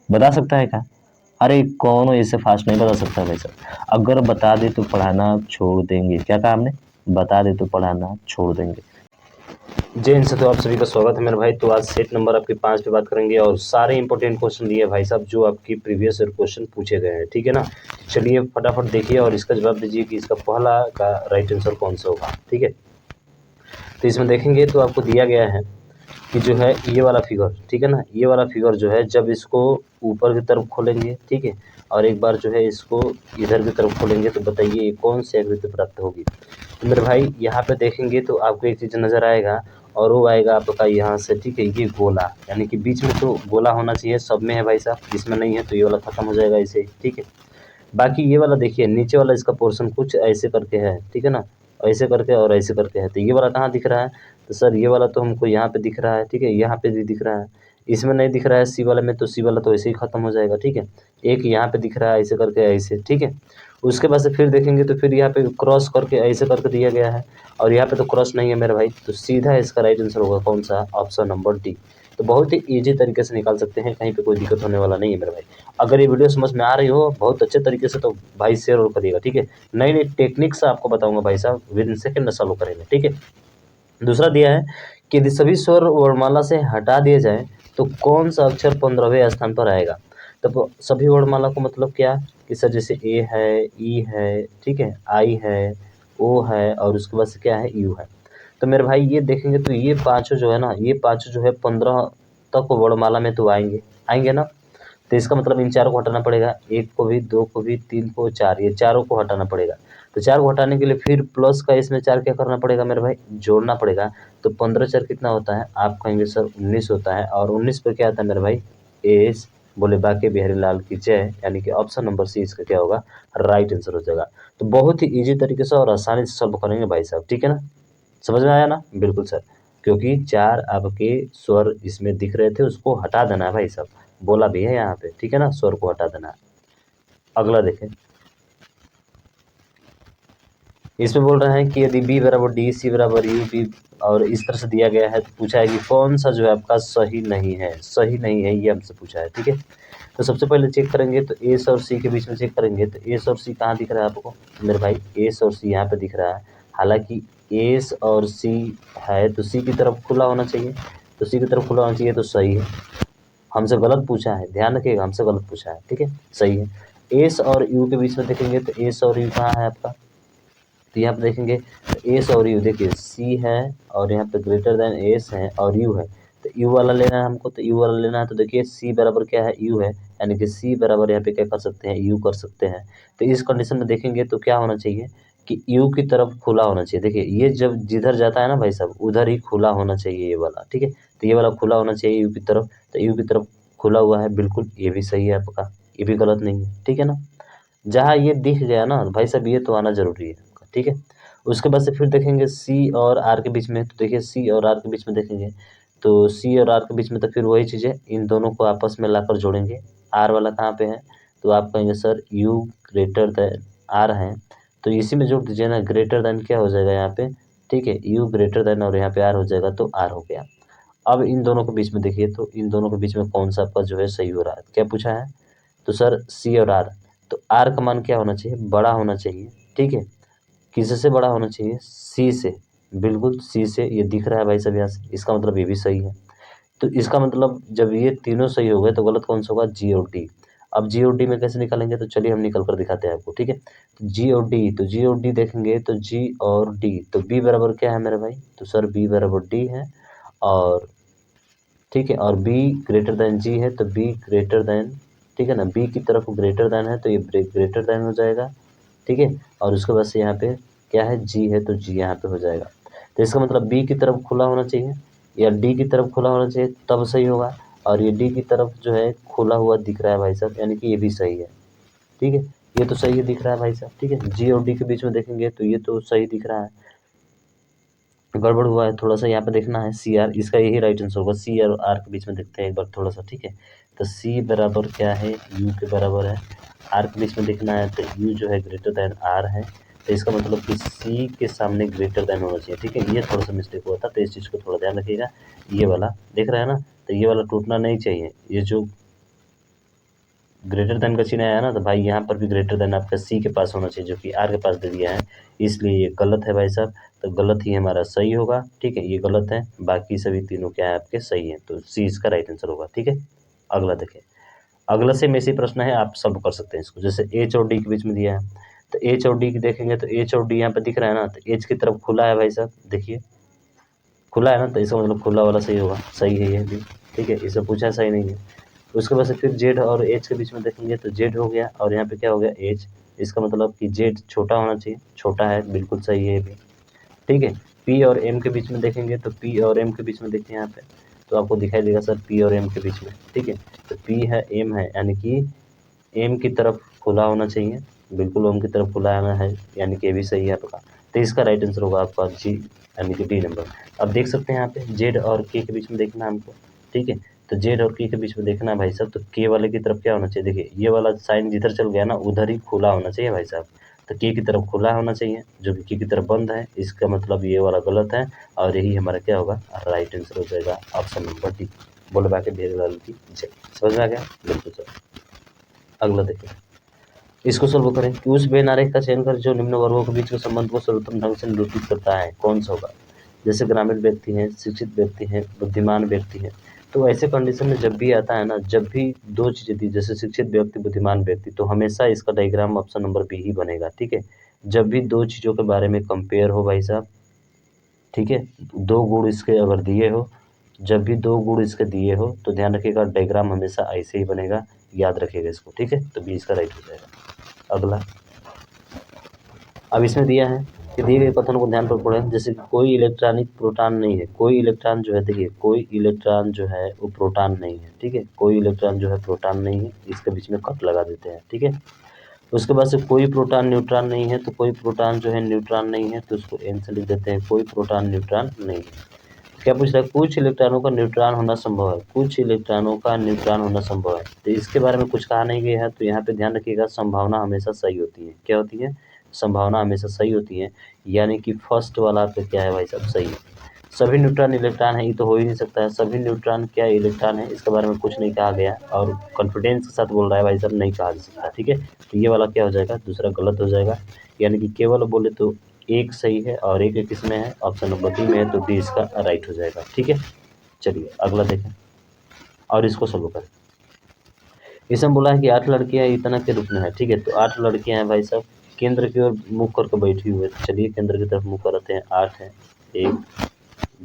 बता सकता है क्या? अरे कौन ऐसे फास्ट नहीं बता सकता भाई साहब? अगर बता दे तो पढ़ाना छोड़ देंगे। क्या कहा आपने? बता दे तो पढ़ाना छोड़ देंगे। जय हिंद साथियों, आप सभी का स्वागत है मेरे भाई। तो आज सेट नंबर आपके 5 पे बात करेंगे और सारे इंपॉर्टेंट क्वेश्चन दिए भाई साहब जो आपकी प्रीवियस ईयर क्वेश्चन पूछे गए हैं, ठीक है ना। चलिए फटाफट देखिए और इसका जवाब दीजिए कि इसका पहला का राइट आंसर कौन सा होगा, ठीक है। तो इसमें देखेंगे तो आपको दिया गया है कि जो है ये वाला फिगर, ठीक है ना, ये वाला फिगर जो है जब इसको ऊपर की तरफ खोलेंगे, ठीक है, और एक बार जो है इसको इधर की तरफ खोलेंगे तो बताइए ये कौन सी आकृति प्राप्त होगी। तो मेरे भाई यहाँ पे देखेंगे तो आपको एक चीज़ नज़र आएगा और वो आएगा आपका यहाँ से, ठीक है, ये गोला, यानी कि बीच में तो गोला होना चाहिए, सब में है भाई साहब, इसमें नहीं है तो ये वाला खत्म हो जाएगा इसे, ठीक है। बाकी ये वाला देखिए नीचे वाला इसका पोर्शन कुछ ऐसे करके है, ठीक है ना, ऐसे करके और ऐसे करके है। तो ये वाला कहाँ दिख रहा है? तो सर ये वाला तो हमको यहाँ पे दिख रहा है, ठीक है, यहाँ पे भी दिख रहा है, इसमें नहीं दिख रहा है सी वाले में, तो सी वाला तो ऐसे ही खत्म हो जाएगा, ठीक है। एक यहाँ पे दिख रहा है ऐसे करके ऐसे, ठीक है। उसके बाद से फिर देखेंगे तो फिर यहाँ पे क्रॉस करके ऐसे करके दिया गया है और यहाँ पे तो क्रॉस नहीं है मेरे भाई, तो सीधा इसका राइट आंसर होगा कौन सा? Option number D. तो बहुत ही ईजी तरीके से निकाल सकते हैं, कहीं पे कोई दिक्कत होने वाला नहीं है मेरे भाई। अगर ये वीडियो समझ में आ रही हो बहुत अच्छे तरीके से तो भाई शेयर और करिएगा, ठीक है। नई नई टेक्निक से आपको बताऊंगा भाई साहब, विद इन सेकंड में सॉल्व करेंगे, ठीक है। दूसरा दिया है कि यदि सभी स्वर वर्णमाला से हटा दिए जाए तो कौन सा अक्षर 15वें स्थान पर आएगा। तो सभी वर्णमाला को मतलब क्या कि सर जैसे ए है, ई है, ठीक है, आई है, ओ है और उसके बाद से क्या है, यू है। तो मेरे भाई ये देखेंगे तो ये पांचों जो है ना, ये पांचों जो है 15 तक वर्णमाला में तो आएंगे, आएंगे ना। तो इसका मतलब इन चारों को हटाना पड़ेगा, एक को भी, दो को भी, तीन को, चार, ये चारों को हटाना पड़ेगा। तो चार को हटाने के लिए फिर प्लस का इसमें चार क्या करना पड़ेगा मेरे भाई? जोड़ना पड़ेगा। तो 15 चार कितना होता है? आप कहेंगे सर 19 होता है, और 19 पे क्या आता है मेरे भाई? एस बोले बाके बिहारी लाल की जय, यानी कि ऑप्शन नंबर सी इसका क्या होगा? राइट आंसर हो जाएगा। तो बहुत ही ईजी तरीके से और आसानी से सॉल्व करेंगे भाई साहब, ठीक है ना। समझ में आया ना? बिल्कुल सर, क्योंकि चार आपके स्वर इसमें दिख रहे थे उसको हटा देना है भाई साहब, बोला भी है यहाँ पे, ठीक है ना, स्वर को हटा देना है। अगला देखें, इसमें बोल रहे हैं कि यदि बी बराबर डी, सी बराबर यू, बी और इस तरह से दिया गया है तो पूछा है कि कौन सा जो है आपका सही नहीं है, सही नहीं है ये हमसे पूछा है, ठीक है। तो सबसे पहले चेक करेंगे तो एस और सी के बीच में चेक करेंगे तो एस और सी कहाँ दिख रहा है आपको? तो मेरे भाई एस और सी यहाँ पे दिख रहा है, हालांकि एस और सी है तो सी की तरफ खुला होना चाहिए, तो सी की तरफ खुला होना चाहिए तो सही है। हमसे गलत पूछा है, ध्यान रखिएगा, हमसे गलत पूछा है, ठीक है, सही है। एस और यू के बीच में देखेंगे तो एस और यू कहाँ है आपका? तो यहाँ पे देखेंगे तो एस और यू, देखिए सी है और यहाँ पे ग्रेटर देन एस है और यू है, तो यू वाला लेना है हमको, तो यू वाला लेना है तो देखिए सी बराबर क्या है? यू है, यानी कि सी बराबर यहाँ पे क्या कर सकते हैं? यू कर सकते हैं। तो इस कंडीशन में देखेंगे तो क्या होना चाहिए कि यू की तरफ खुला होना चाहिए। देखिए ये जब जिधर जाता है ना भाई साहब उधर ही खुला होना चाहिए ये वाला, ठीक है। तो ये वाला खुला होना चाहिए यू की तरफ, तो यू की तरफ खुला हुआ है, बिल्कुल ये भी सही है आपका, ये भी गलत नहीं है, ठीक है ना। जहाँ ये दिख गया ना भाई साहब ये तो आना जरूरी है, ठीक है। उसके बाद से फिर देखेंगे सी और आर के बीच में, तो देखिए सी और आर के बीच में देखेंगे तो सी और आर के बीच में तो फिर वही चीज़ है, इन दोनों को आपस में लाकर जोड़ेंगे। आर वाला कहाँ पे है? तो आप कहेंगे sir U greater than R है, तो इसी में जोड़ दीजिए ना, ग्रेटर देन क्या हो जाएगा यहाँ पे, ठीक है, यू ग्रेटर देन और यहाँ पे आर हो जाएगा तो आर हो गया। अब इन दोनों के बीच में देखिए तो इन दोनों के बीच में कौन सा आपका जो है सही हो रहा है, क्या पूछा है? तो सर सी और आर, तो आर का मान क्या होना चाहिए? बड़ा होना चाहिए, ठीक है। किससे बड़ा होना चाहिए? सी से, बिल्कुल सी से, ये दिख रहा है भाई साहब यहाँ से, इसका मतलब ये भी सही है। तो इसका मतलब जब ये तीनों सही हो गए तो गलत कौन सा होगा? जी और डी। अब जी और डी में कैसे निकालेंगे? तो चलिए हम निकल कर दिखाते हैं आपको, ठीक है। तो जी और डी, तो जी और डी देखेंगे तो जी और डी, तो बी बराबर क्या है मेरे भाई? तो सर बी बराबर डी है, और ठीक है, और बी ग्रेटर देन जी है तो बी ग्रेटर देन, ठीक है ना, बी की तरफ ग्रेटर देन है तो ये ग्रेटर देन हो जाएगा, ठीक है। और उसके बाद से यहाँ पे क्या है? जी है तो जी यहाँ पे हो जाएगा। तो इसका मतलब बी की तरफ खुला होना चाहिए या डी की तरफ खुला होना चाहिए तब सही होगा, और ये डी की तरफ जो है खुला हुआ दिख रहा है भाई साहब, यानी कि ये भी सही है, ठीक है। ये तो सही है दिख रहा है भाई साहब, ठीक है। जी और डी के बीच में देखेंगे तो ये तो सही दिख रहा है, गड़बड़ हुआ है थोड़ा सा, यहाँ पे देखना है सी आर, इसका यही राइट आंसर होगा। सी और आर के बीच में देखते हैं एक बार थोड़ा सा, ठीक है। तो सी बराबर क्या है? यू के बराबर है। आर के बीच में देखना है तो यू जो है ग्रेटर देन आर है, तो इसका मतलब कि सी के सामने ग्रेटर देन होना चाहिए, ठीक है। ये थोड़ा सा मिस्टेक हुआ था तो इस चीज़ को थोड़ा ध्यान रखिएगा। ये वाला देख रहा है ना, तो ये वाला टूटना नहीं चाहिए, ये जो ग्रेटर देन का चिन्ह आया ना, तो भाई यहाँ पर भी ग्रेटर देन आपका सी के पास होना चाहिए, जो कि आर के पास दे दिया है, इसलिए ये गलत है भाई साहब। तो गलत ही हमारा सही होगा, ठीक है, ये गलत है, बाकी सभी तीनों क्या है आपके सही हैं, तो सी इसका राइट आंसर होगा, ठीक है। अगला देखें, अगला सेम ऐसी प्रश्न है, आप सब कर सकते हैं इसको। जैसे एच और डी के बीच में दिया है, तो एच और डी की देखेंगे तो एच और डी यहाँ पे दिख रहा है ना, तो एच की तरफ खुला है भाई साहब, देखिए खुला है ना, तो इसका मतलब खुला वाला सही होगा, सही है ये भी, ठीक है, इससे पूछा है सही नहीं है। उसके बाद से फिर जेड और एच के बीच में देखेंगे तो जेड हो गया और यहाँ पे क्या हो गया एच, इसका मतलब कि जेड छोटा होना चाहिए, छोटा है, बिल्कुल सही है ये भी, ठीक है। पी और एम के बीच में देखेंगे तो पी और एम के बीच में देखिए यहाँ पे, तो आपको दिखाई देगा सर पी और एम के बीच में, ठीक है। तो पी है एम है, यानी कि एम की तरफ खुला होना चाहिए, बिल्कुल एम की तरफ खुला आना है, यानी कि ये भी सही है आपका। तो इसका राइट आंसर होगा आपका जी, यानी कि डी नंबर। अब देख सकते हैं यहाँ पे जेड और के बीच में देखना है हमको, ठीक है। तो जेड और के बीच में देखना है भाई साहब, तो के वाले की तरफ क्या होना चाहिए, देखिए ये वाला साइन जिधर चल गया ना उधर ही खुला होना चाहिए भाई साहब। तो के की तरफ खुला होना चाहिए, जो कि के की तरफ बंद है, इसका मतलब ये वाला गलत है, और यही हमारा क्या होगा राइट आंसर हो जाएगा ऑप्शन नंबर डी। बोले बाकी ढेर लाल की जय। समझ में आ गया, बिल्कुल सर। अगला देखिए, इसको सॉल्व करें कि उस वेन आरेख का चयन कर जो निम्न वर्गों के बीच के संबंध को सर्वोत्तम ढंग से निरूपित करता है, कौन सा होगा। जैसे ग्रामीण व्यक्ति हैं, शिक्षित व्यक्ति हैं, बुद्धिमान व्यक्ति हैं। तो ऐसे कंडीशन में जब भी आता है ना, जब भी दो चीज़ें दी, जैसे शिक्षित व्यक्ति, बुद्धिमान व्यक्ति, तो हमेशा इसका डायग्राम ऑप्शन नंबर बी ही बनेगा, ठीक है। जब भी दो चीज़ों के बारे में कंपेयर हो भाई साहब, ठीक है, दो गुण इसके अगर दिए हो, जब भी दो गुण इसके दिए हो तो ध्यान रखिएगा डायग्राम हमेशा ऐसे ही बनेगा, याद रखिएगा इसको, ठीक है। तो बी इसका राइट हो जाएगा। अगला, अब इसमें दिया है कि दिए गए कथन को ध्यान पर पढ़ें। जैसे कि कोई इलेक्ट्रॉनिक प्रोटॉन नहीं है, कोई इलेक्ट्रॉन जो है, देखिए कोई इलेक्ट्रॉन जो है वो प्रोटॉन नहीं है, ठीक है, कोई इलेक्ट्रॉन जो है प्रोटॉन नहीं है, इसके बीच में कट लगा देते हैं, ठीक है। उसके बाद से कोई प्रोटॉन न्यूट्रॉन नहीं है, तो कोई प्रोटॉन जो है न्यूट्रॉन नहीं है, तो उसको एन से लिख देते हैं, कोई प्रोटॉन न्यूट्रॉन नहीं है। क्या पूछ रहा है, कुछ इलेक्ट्रॉनों का न्यूट्रॉन होना संभव है, कुछ इलेक्ट्रॉनों का न्यूट्रॉन होना संभव है, तो इसके बारे में कुछ कहा नहीं गया है। तो यहाँ पे ध्यान रखिएगा संभावना हमेशा सही होती है, क्या होती है, संभावना हमेशा सही होती है, यानी कि फर्स्ट वाला पे क्या है भाई साहब, सही है। सभी न्यूट्रॉन इलेक्ट्रॉन है, ये तो हो ही नहीं सकता है, सभी न्यूट्रॉन क्या इलेक्ट्रॉन है, इसके बारे में कुछ नहीं कहा गया, और कॉन्फिडेंस के साथ बोल रहा है भाई साहब, नहीं कहा जा सकता, ठीक है। तो ये वाला क्या हो जाएगा, दूसरा गलत हो जाएगा, यानी कि केवल बोले तो एक सही है और एक किसमें है, ऑप्शन नंबर डी में है, तो डी इसका राइट हो जाएगा, ठीक है। चलिए अगला देखें और इसको सोल्व करें। इसमें बोला है कि 8 लड़कियां इतना के रूप में है, ठीक है। तो 8 लड़कियां हैं भाई साहब, केंद्र की ओर मुख करके बैठी हुई है, तो चलिए केंद्र की तरफ मुख करते हैं। 8 है, 1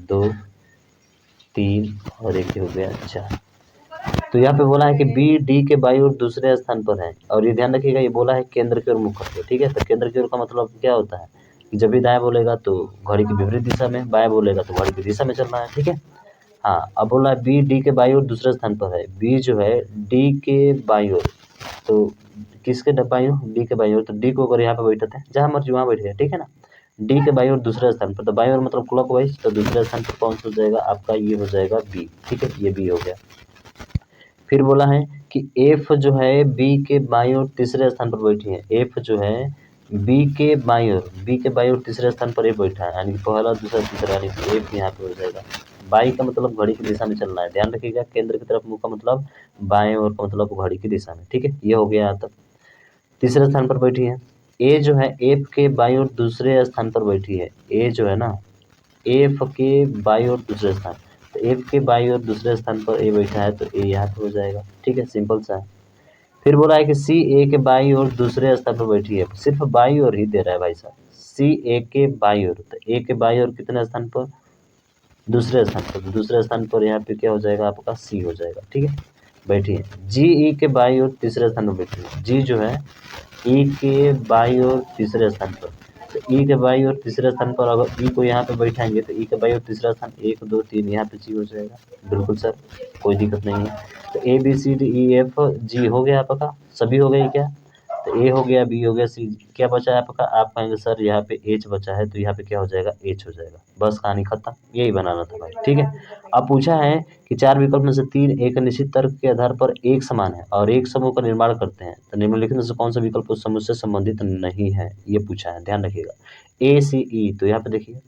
2 3 और एक हो गया 4। तो यहाँ पे बोला है कि बी डी के बाई और दूसरे स्थान पर है, और ये ध्यान रखिएगा ये बोला है केंद्र की ओर मुख करके, ठीक है। तो केंद्र की ओर का मतलब क्या होता है कि जब भी दाएं बोलेगा तो घड़ी की विपरीत दिशा में, बाएं बोलेगा तो घड़ी की दिशा में चलना है, ठीक है। हाँ, अब बोला है बी डी के बाई और दूसरे स्थान पर है, बी जो है डी के बाई ओर, तो किसके बाई ओर, डी के बाई ओर, तो डी को अगर यहाँ पे बैठाते हैं, जहाँ मर्जी वहाँ बैठे, ठीक है ना। डी के बाई ओर दूसरे स्थान पर, तो बाई ओर मतलब क्लॉकवाइज, तो दूसरे स्थान पर कौन सा हो जाएगा आपका, ये हो जाएगा बी, ठीक है, ये बी हो गया। फिर बोला है कि एफ जो है बी के बाईं ओर तीसरे स्थान पर बैठी है, एफ जो है बी के बाईं ओर, बी के बाईं ओर तीसरे स्थान पर एफ बैठा है, यानी कि पहला दूसरा तीसरा, यानी कि एफ यहाँ पे हो जाएगा। बाई का मतलब घड़ी की दिशा में चलना है, ध्यान रखिएगा, केंद्र की तरफ मुंह का मतलब बाएं ओर का मतलब घड़ी की दिशा में, ठीक है। ये हो गया यहाँ तक। तीसरे स्थान पर बैठी है ए जो है एफ के बाईं ओर दूसरे स्थान पर बैठी है, ए जो है ना एफ के बाईं ओर दूसरे स्थान, तो एफ के बाईं ओर दूसरे स्थान पर ए बैठा है, तो ए यहाँ पे हो जाएगा, ठीक है, सिंपल सा है। फिर बोला है कि सी ए के बाईं ओर दूसरे स्थान पर बैठी है, सिर्फ बाईं ओर ही दे रहा है भाई साहब, सी ए के बाईं ओर, तो ए के बाईं ओर कितने स्थान पर, दूसरे स्थान पर, तो दूसरे स्थान पर यहाँ पे क्या हो जाएगा आपका सी हो जाएगा, ठीक है। बैठी है जी ई के बाईं ओर तीसरे स्थान पर बैठी है, जी जो है ई के बाईं ओर तीसरे स्थान पर, तो ई के बाईं ओर तीसरे स्थान पर अगर ई को यहाँ पे बैठाएंगे तो ई के बाईं ओर तीसरा स्थान 1 2 3 यहाँ पे जी हो जाएगा, बिल्कुल सर, कोई दिक्कत नहीं है। तो A B C D E F G हो गया आपका, सभी हो गए क्या, तो ए हो गया, बी हो गया, सी, क्या बचा है आपका, आप कहेंगे सर यहाँ पे एच बचा है, तो यहाँ पे क्या हो जाएगा, एच हो जाएगा, बस कहानी खत्म, यही बनाना था भाई, ठीक है। अब पूछा है कि 4 विकल्प में से 3 एक निश्चित तर्क के आधार पर एक समान है और एक समूह का निर्माण करते हैं, तो निम्नलिखित में से कौन सा विकल्प उस समूह से संबंधित नहीं है, ये पूछा है, ध्यान रखिएगा। ए सी ई, तो यहाँ पे देखिए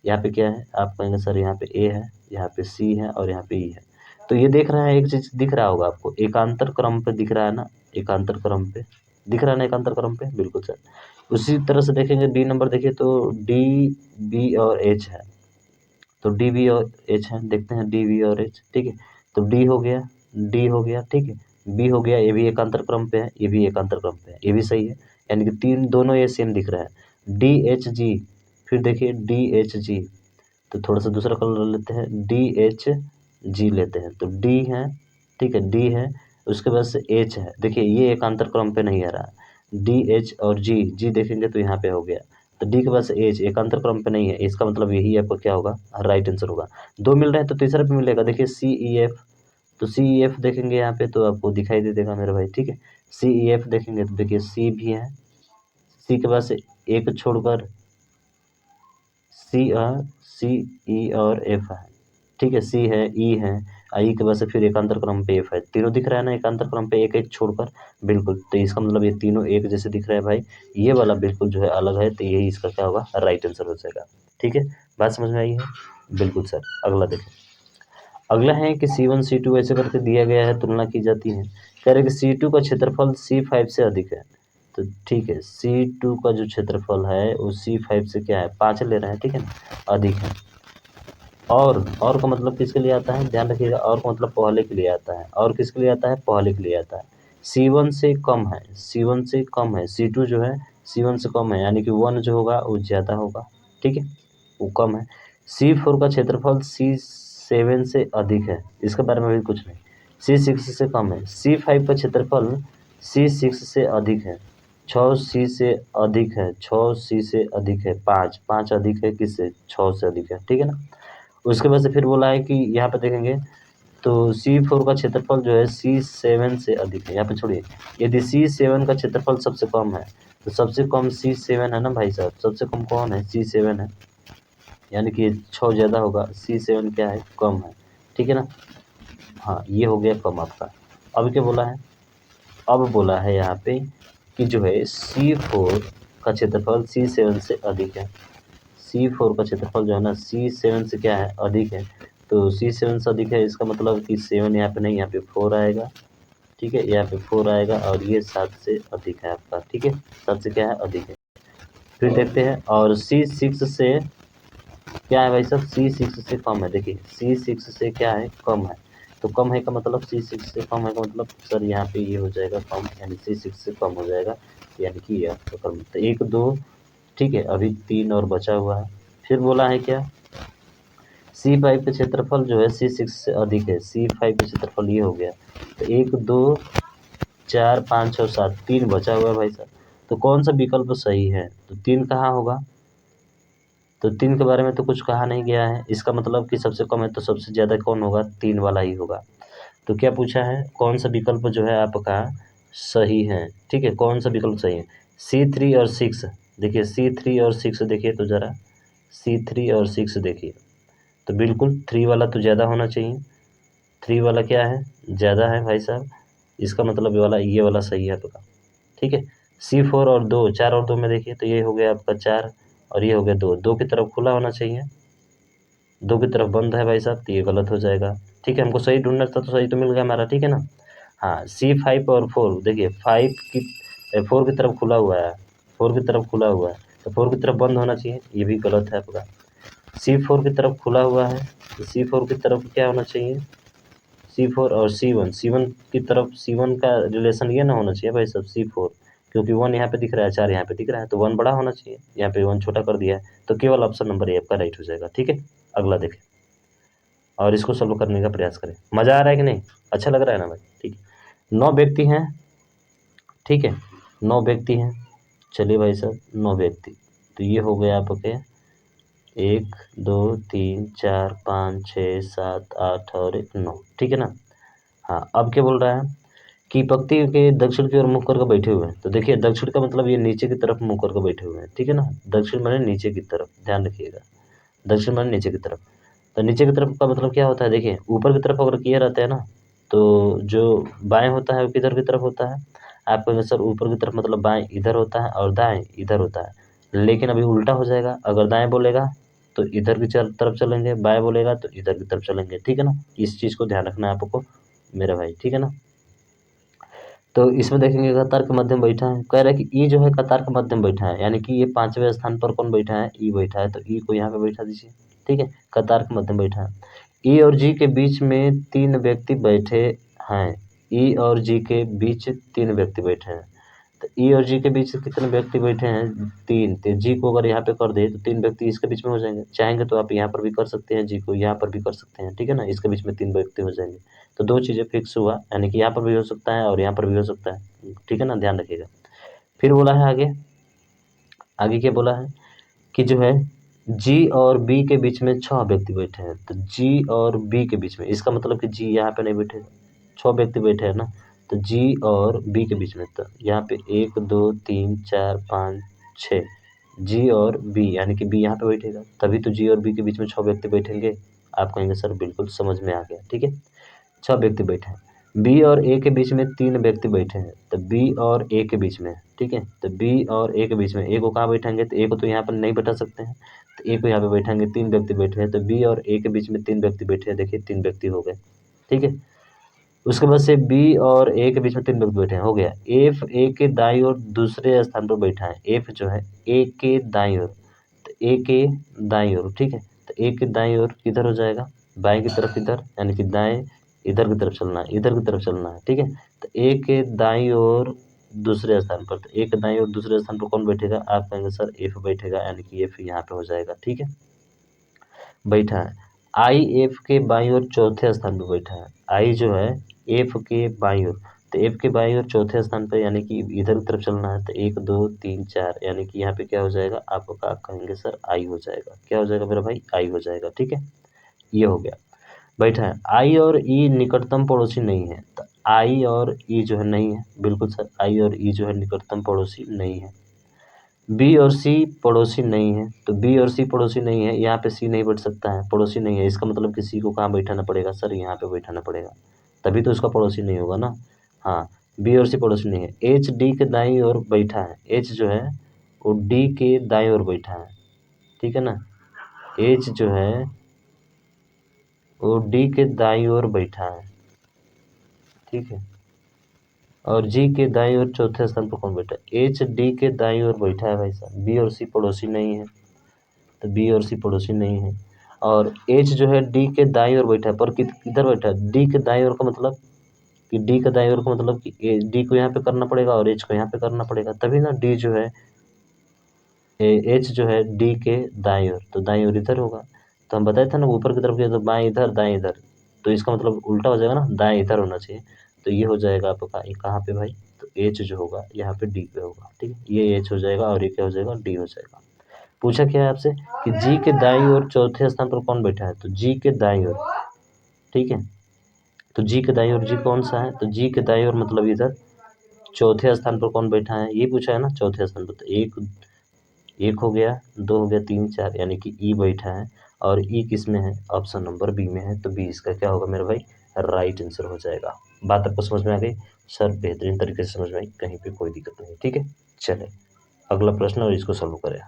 यहाँ पे क्या है, आप कहेंगे सर यहाँ पे ए है, यहाँ पे सी है और यहाँ पे ई है, तो ये देख रहे हैं, एक चीज दिख रहा होगा आपको, एकांतर क्रम पे दिख रहा है ना, एकांतर क्रम पे दिख रहा है ना, एकांतर क्रम पे, बिल्कुल सर। उसी तरह से देखेंगे डी नंबर, देखिए तो डी, बी और एच है, तो डी बी और एच है, देखते हैं डी बी और एच, ठीक है। तो डी हो गया, डी हो गया, ठीक है, बी हो गया, ये भी एकांतर क्रम पे है, ये भी एकांतर क्रम पे है, ये भी सही है, यानी कि तीन दोनों ये सेम दिख रहा है। डी एच जी, फिर देखिए डी एच जी, तो थोड़ा सा दूसरा कलर लेते हैं, डी एच जी लेते हैं, तो डी है, ठीक है, डी है, उसके बाद से एच है, देखिए ये एकांतर क्रम पे नहीं आ रहा, डी एच और जी, जी देखेंगे तो यहाँ पे हो गया, तो डी के बाद से एच एकांतर क्रम पे नहीं है, इसका मतलब यही आपको क्या होगा, राइट आंसर होगा। दो मिल रहे हैं तो तीसरा भी मिलेगा, देखिए सी ई एफ, तो सी ई एफ देखेंगे यहाँ पे तो आपको दिखाई दे देगा मेरे भाई, ठीक है। सी ई एफ देखेंगे तो देखिए सी भी है, सी के बाद से एक छोड़कर सी सी ई और एफ है, ठीक है, सी है, ई है, आई के बाद से फिर एकांतर क्रम पे एफ है, तीनों दिख रहा है ना एकांतर क्रम पे, एक एक छोड़कर, बिल्कुल, तो इसका मतलब ये तीनों एक जैसे दिख रहा है भाई, ये वाला बिल्कुल जो है अलग है, तो यही इसका क्या होगा, राइट आंसर हो जाएगा, ठीक है। बात समझ में आई है, बिल्कुल सर। अगला देखें, अगला है कि C1 C2 ऐसे करके दिया गया है, तुलना की जाती है, कह रहे कि C2 का क्षेत्रफल C5 से अधिक है, तो ठीक है, C2 का जो क्षेत्रफल है वो C5 से क्या है, 5 ले रहे हैं, ठीक है, अधिक है। और का मतलब किसके लिए आता है, ध्यान रखिएगा, और का मतलब पहले के लिए आता है, और किसके लिए आता है, पहले के लिए आता है। C1 से कम है, C1 से कम है, C2 जो है C1 से कम है, यानी कि 1 जो होगा वो ज़्यादा होगा, ठीक है, वो कम है। C4 का क्षेत्रफल C7 से अधिक है, इसके बारे में भी कुछ नहीं। C6 से कम है। C5 का क्षेत्रफल C6 से अधिक है। 6C से अधिक है, 6C से अधिक है, 5 अधिक है किससे, 6 से अधिक है, ठीक है ना। उसके बाद से फिर बोला है कि यहाँ पे देखेंगे तो C4 का क्षेत्रफल जो है C7 से अधिक है, यहाँ पे छोड़िए, यदि C7 का क्षेत्रफल सबसे कम है, तो सबसे कम C7 है ना भाई साहब, सबसे कम कौन है, C7 है, यानी कि 6 ज़्यादा होगा, C7 क्या है, कम है, ठीक है ना। हाँ, ये हो गया कम आपका। अब क्या बोला है, अब बोला है यहाँ पे कि जो है C4 का क्षेत्रफल C7 से अधिक है, C4 का क्षेत्रफल जो है ना C7 से क्या है, अधिक है, तो C7 से अधिक है, इसका मतलब कि 7 यहाँ पे नहीं, यहाँ पे 4 आएगा, ठीक है, यहाँ पे 4 आएगा, और ये 7 से अधिक है आपका, ठीक है, 7 से क्या है, अधिक है। फिर देखते हैं, और C6 से क्या है भाई साहब, C6 से कम है, देखिए C6 से क्या है, कम है, तो कम है का मतलब C6 से कम है का मतलब सर यहाँ पे ये हो जाएगा कम, यानी C6 से कम हो जाएगा, यानी कि ये आपका कम, तो 1 2, ठीक है, अभी 3 और बचा हुआ है। फिर बोला है क्या, C5 का क्षेत्रफल जो है C6 से अधिक है, C5 का क्षेत्रफल ये हो गया, तो 1 2 4 5 6 7, 3 बचा हुआ है भाई साहब, तो कौन सा विकल्प सही है, तो 3 कहाँ होगा, तो 3 के बारे में तो कुछ कहा नहीं गया है, इसका मतलब कि सबसे कम है तो सबसे ज़्यादा कौन होगा, 3 वाला ही होगा। तो क्या पूछा है, कौन सा विकल्प जो है आपका सही है, ठीक है, कौन सा विकल्प सही है, C3 और 6, देखिए C3 और 6 देखिए तो ज़रा, C3 और 6 देखिए, तो बिल्कुल 3 वाला तो ज़्यादा होना चाहिए, 3 वाला क्या है, ज़्यादा है भाई साहब, इसका मतलब ये वाला सही है आपका, ठीक है। C4 और 2, 4 और 2 में देखिए तो ये हो गया आपका 4, और ये हो गया 2, 2 की तरफ खुला होना चाहिए, 2 की तरफ बंद है भाई साहब, तो ये गलत हो जाएगा, ठीक है, हमको सही ढूंढना था तो सही तो मिल गया हमारा, ठीक है ना। हाँ, C5 और 4 देखिए, 4 की तरफ खुला हुआ है, 4 की तरफ खुला हुआ है, तो 4 की तरफ बंद होना चाहिए, ये भी गलत है आपका। C4 की तरफ खुला हुआ है, तो C4 की तरफ क्या होना चाहिए, C4 और C1 की तरफ, C1 का रिलेशन ये ना होना चाहिए भाई साहब, C4, क्योंकि 1 यहाँ पे दिख रहा है, 4 यहाँ पे दिख रहा है, तो 1 बड़ा होना चाहिए, यहाँ पे 1 छोटा कर दिया है, तो केवल ऑप्शन नंबर ए आपका राइट हो जाएगा, ठीक है। अगला देखें, और इसको सॉल्व करने का प्रयास करें, मज़ा आ रहा है कि नहीं, अच्छा लग रहा है ना भाई, ठीक है। 9 व्यक्ति हैं, ठीक है, 9 व्यक्ति हैं, चलिए भाई साहब 9 व्यक्ति, तो ये हो गया आपके 1 2 3 4 5 6 7 8 और 1 9, ठीक है ना। हाँ, अब क्या बोल रहा है कि पक्ति के दक्षिण की ओर मुँह करके बैठे हुए हैं, तो देखिए दक्षिण का मतलब ये नीचे की तरफ मुँह करके बैठे हुए हैं, ठीक है ना, दक्षिण माने नीचे की तरफ, ध्यान रखिएगा, दक्षिण माने नीचे की तरफ, तो नीचे की तरफ का मतलब क्या होता है, देखिए ऊपर की तरफ अगर किए रहते हैं ना, तो जो बाएं होता है वो किधर की तरफ होता है, आप कहेंगे सर ऊपर की तरफ मतलब बाएं इधर होता है और दाएं इधर होता है, लेकिन अभी उल्टा हो जाएगा, अगर दाएं बोलेगा तो इधर की तरफ चलेंगे, बाय बोलेगा तो इधर की तरफ चलेंगे, ठीक है ना। इस चीज़ को ध्यान रखना है आपको मेरे भाई, ठीक है ना। तो इसमें देखेंगे कतार के मध्यम बैठा है, कह रहा है कि ई जो है कतार के मध्यम बैठा है, यानी कि ये 5वें स्थान पर कौन बैठा है, ई बैठा है, तो ई को यहाँ पे बैठा दीजिए, ठीक है, कतार के मध्यम बैठा है। ई और जी के बीच में 3 व्यक्ति बैठे हैं, ई और जी के बीच 3 व्यक्ति बैठे हैं, तो ई और जी के बीच कितने व्यक्ति बैठे हैं, 3, तो जी को अगर यहाँ पे कर दे तो 3 व्यक्ति इसके बीच में हो जाएंगे, चाहेंगे तो आप यहाँ पर भी कर सकते हैं, जी को यहाँ पर भी कर सकते हैं, ठीक है ना, इसके बीच में 3 व्यक्ति हो जाएंगे। तो 2 चीज़ें फिक्स हुआ, यानी कि यहाँ पर भी हो सकता है और यहाँ पर भी हो सकता है, ठीक है ना, ध्यान रखिएगा। फिर बोला है आगे, आगे क्या बोला है कि जो है जी और बी के बीच में 6 व्यक्ति बैठे हैं, तो जी और बी के बीच में, इसका मतलब कि जी यहाँ पे नहीं बैठे, 6 व्यक्ति बैठे हैं ना, तो जी और बी के बीच में, तो यहाँ पे 1 2 3 4 5 6, जी और बी, यानी कि बी यहाँ पे बैठेगा, तभी तो जी और बी के बीच में 6 व्यक्ति बैठेंगे। आप कहेंगे सर बिल्कुल समझ में आ गया, ठीक है, 6 व्यक्ति बैठे हैं। बी और ए के बीच में 3 व्यक्ति बैठे हैं, तो बी और ए के बीच में, ठीक है, तो बी और ए के बीच में ए को कहाँ बैठाएंगे, तो ए को तो यहाँ पर नहीं बैठा सकते हैं, तो ए को यहाँ पे बैठाएंगे, 3 व्यक्ति बैठे हैं, तो बी और ए के बीच में 3 व्यक्ति बैठे हैं, देखिए 3 व्यक्ति हो गए, ठीक है। उसके बाद से बी और ए के बीच में 3 व्यक्ति बैठे हैं, हो गया। एफ ए के दाईं ओर दूसरे स्थान पर बैठा है, एफ जो है ए के दाईं ओर, तो ए के दाईं ओर, ठीक है, तो ए के दाईं ओर किधर हो जाएगा, बाएं की तरफ इधर, यानी कि दाएं इधर की तरफ चलना है, इधर की तरफ चलना है, ठीक है, तो ए के दाईं ओर दूसरे स्थान पर, तो ए के दाईं ओर दूसरे स्थान पर कौन बैठेगा, आप कहेंगे सर एफ बैठेगा, यानी कि एफ यहाँ पे हो जाएगा, ठीक है, बैठा है। आई एफ के बाईं ओर चौथे स्थान पर बैठा है, आई जो है एफ के बाईं ओर, तो एफ के बाईं ओर चौथे स्थान पर, यानी कि इधर की तरफ चलना है, तो 1 2 3 4, यानी कि यहाँ पे क्या हो जाएगा, आपका कहेंगे सर आई हो जाएगा, क्या हो जाएगा मेरा भाई, आई हो जाएगा, ठीक है, ये हो गया, बैठा है। आई और ई निकटतम पड़ोसी नहीं है, तो आई और ई जो है नहीं है, बिल्कुल सर, आई और ई जो है निकटतम पड़ोसी नहीं है। बी और सी पड़ोसी नहीं है, तो बी और सी पड़ोसी नहीं है, यहाँ पे सी नहीं बैठ सकता है, पड़ोसी नहीं है, इसका मतलब कि सी को कहाँ बैठाना पड़ेगा सर, यहाँ पे बैठाना पड़ेगा, तभी तो उसका पड़ोसी नहीं होगा ना। हाँ, बी और सी पड़ोसी नहीं है। एच डी के दाईं ओर बैठा है, एच जो है वो डी के दाईं ओर बैठा है, ठीक है ना, एच जो है वो डी के दाईं ओर बैठा है, ठीक है, और जी के दाईं ओर चौथे स्थान पर कौन बैठा है, एच डी के दाईं ओर बैठा है भाई साहब, बी और सी पड़ोसी नहीं है, तो बी और सी पड़ोसी नहीं है, और एच जो है डी के दाईं ओर बैठा है, पर किधर बैठा है, डी के दाईं ओर का मतलब कि डी का दाईं ओर का मतलब कि डी को यहाँ पे करना पड़ेगा और एच को यहाँ पे करना पड़ेगा, तभी ना डी जो है एच जो है डी के दाईं ओर, तो दाईं ओर इधर होगा, तो हम बताए थे ना ऊपर की तरफ किया तो बाएं इधर दाएं इधर, तो इसका मतलब उल्टा हो जाएगा ना, दाएं इधर होना चाहिए, तो ये हो जाएगा आपका ये कहाँ पे भाई, तो एच जो होगा यहाँ पे डी पे होगा, ठीक है, ये एच हो जाएगा और ये क्या हो जाएगा, डी हो जाएगा। पूछा क्या है आपसे कि जी के दाईं ओर चौथे स्थान पर कौन बैठा है, तो जी के दाईं ओर, ठीक है, तो जी के दाईं ओर जी कौन सा है, तो जी के दाईं ओर मतलब इधर चौथे स्थान पर कौन बैठा है, ये पूछा है ना, चौथे स्थान पर, तो एक हो गया, 2 हो गया, 3 4, यानी कि ई बैठा है, और ई किस में है, ऑप्शन नंबर बी में है, तो बी इसका क्या होगा मेरे भाई, राइट आंसर हो जाएगा। बात आपको समझ में आ गई सर, बेहतरीन तरीके से समझ में आई, कहीं पे कोई दिक्कत नहीं, ठीक है। चले अगला प्रश्न और इसको सॉल्व करें।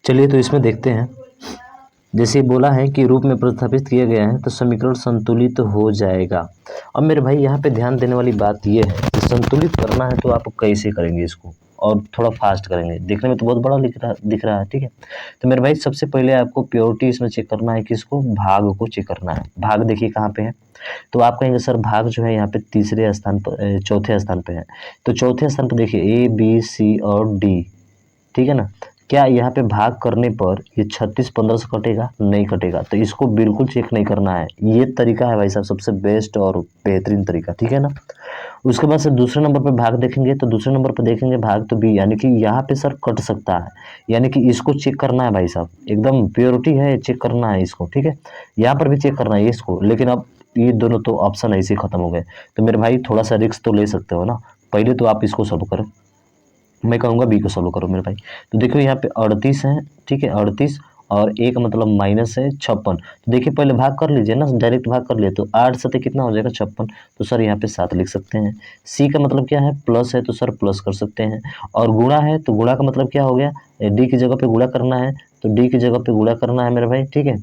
चलिए तो इसमें देखते हैं, जैसे बोला है कि रूप में प्रतिस्थापित किया गया है तो समीकरण संतुलित हो जाएगा। अब मेरे भाई यहाँ पे ध्यान देने वाली बात ये है कि संतुलित करना है तो आप कैसे करेंगे इसको, और थोड़ा फास्ट करेंगे, देखने में तो बहुत बड़ा दिख रहा है, ठीक है। तो मेरे भाई सबसे पहले आपको प्योरिटी इसमें चेक करना है, किसको, भाग को चेक करना है। भाग देखिए कहाँ पे है, तो आप कहेंगे सर भाग जो है यहाँ पे तीसरे स्थान पर, चौथे स्थान पे है, तो चौथे स्थान पर देखिए ए बी सी और डी, ठीक है ना। क्या यहाँ पे भाग करने पर ये 36 15 से कटेगा, नहीं कटेगा, तो इसको बिल्कुल चेक नहीं करना है, ये तरीका है भाई साहब सबसे बेस्ट और बेहतरीन तरीका, ठीक है ना। उसके बाद से दूसरे नंबर पे भाग देखेंगे, तो दूसरे नंबर पे देखेंगे भाग तो बी, यानी कि यहाँ पे सर कट सकता है, यानी कि इसको चेक करना है भाई साहब, एकदम प्योरिटी है, चेक करना है इसको, ठीक है। यहाँ पर भी चेक करना है इसको, लेकिन अब ये दोनों तो ऑप्शन ऐसे ही खत्म हो गए, तो मेरे भाई थोड़ा सा रिस्क तो ले सकते हो ना, पहले तो आप इसको सॉल्व करो, मैं कहूँगा बी को सॉल्व करो मेरे भाई। तो देखो यहाँ पे 38 है, ठीक है, 38 और एक मतलब माइनस है 56, तो देखिए पहले भाग कर लीजिए ना, डायरेक्ट भाग कर लिए, तो 8 से कितना हो जाएगा 56, तो सर यहाँ पे 7 लिख सकते हैं। सी का मतलब क्या है, प्लस है, तो सर प्लस कर सकते हैं, और गुणा है तो गुणा का मतलब क्या हो गया, डी की जगह पे गुणा करना है, तो डी की जगह पे गुणा करना है मेरे भाई, ठीक है।